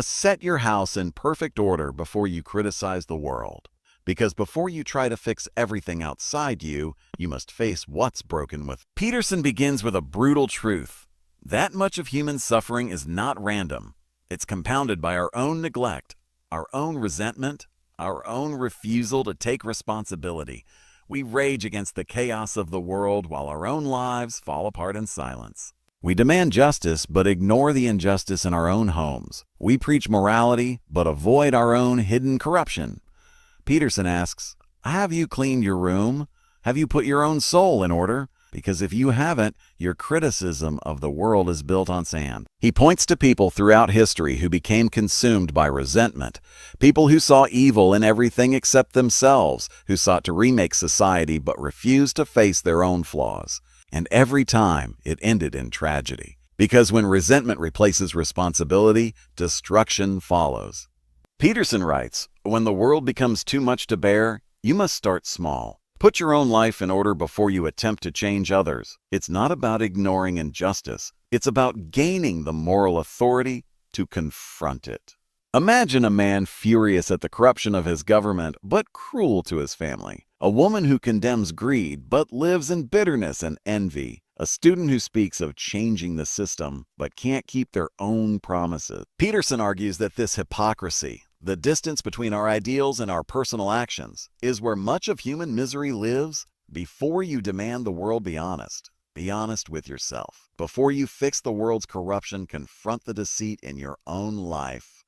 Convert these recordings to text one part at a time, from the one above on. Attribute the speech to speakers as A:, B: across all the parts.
A: Set your house in perfect order before you criticize the world. Because before you try to fix everything outside you, you must face what's broken with. Peterson begins with a brutal truth. That much of human suffering is not random. It's compounded by our own neglect, our own resentment, our own refusal to take responsibility. We rage against the chaos of the world while our own lives fall apart in silence. We demand justice but ignore the injustice in our own homes. We preach morality but avoid our own hidden corruption. Peterson asks, have you cleaned your room? Have you put your own soul in order? Because if you haven't, your criticism of the world is built on sand. He points to people throughout history who became consumed by resentment, people who saw evil in everything except themselves, who sought to remake society but refused to face their own flaws. And every time, it ended in tragedy. Because when resentment replaces responsibility, destruction follows. Peterson writes, when the world becomes too much to bear, you must start small. Put your own life in order before you attempt to change others. It's not about ignoring injustice. It's about gaining the moral authority to confront it. Imagine a man furious at the corruption of his government, but cruel to his family. A woman who condemns greed, but lives in bitterness and envy. A student who speaks of changing the system, but can't keep their own promises. Peterson argues that this hypocrisy, the distance between our ideals and our personal actions, is where much of human misery lives. Before you demand the world be honest with yourself. Before you fix the world's corruption, confront the deceit in your own life.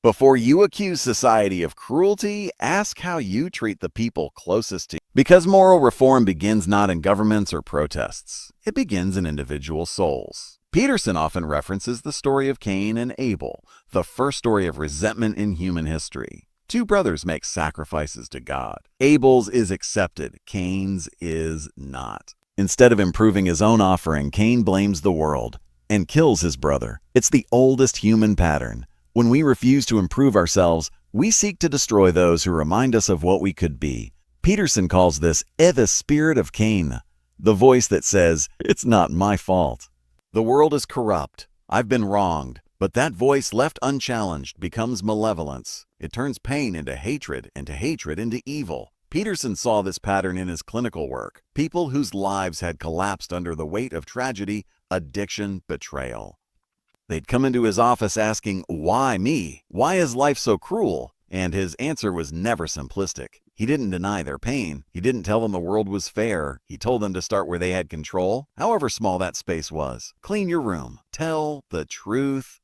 A: Before you accuse society of cruelty, ask how you treat the people closest to you. Because moral reform begins not in governments or protests. It begins in individual souls. Peterson often references the story of Cain and Abel, the first story of resentment in human history. Two brothers make sacrifices to God. Abel's is accepted, Cain's is not. Instead of improving his own offering, Cain blames the world and kills his brother. It's the oldest human pattern. When we refuse to improve ourselves, we seek to destroy those who remind us of what we could be. Peterson calls this the spirit of Cain, the voice that says, it's not my fault. The world is corrupt. I've been wronged. But that voice left unchallenged becomes malevolence. It turns pain into hatred, and hatred into evil. Peterson saw this pattern in his clinical work. People whose lives had collapsed under the weight of tragedy, addiction, betrayal. They'd come into his office asking, why me? Why is life so cruel? And his answer was never simplistic. He didn't deny their pain. He didn't tell them the world was fair. He told them to start where they had control, however small that space was. Clean your room. Tell the truth.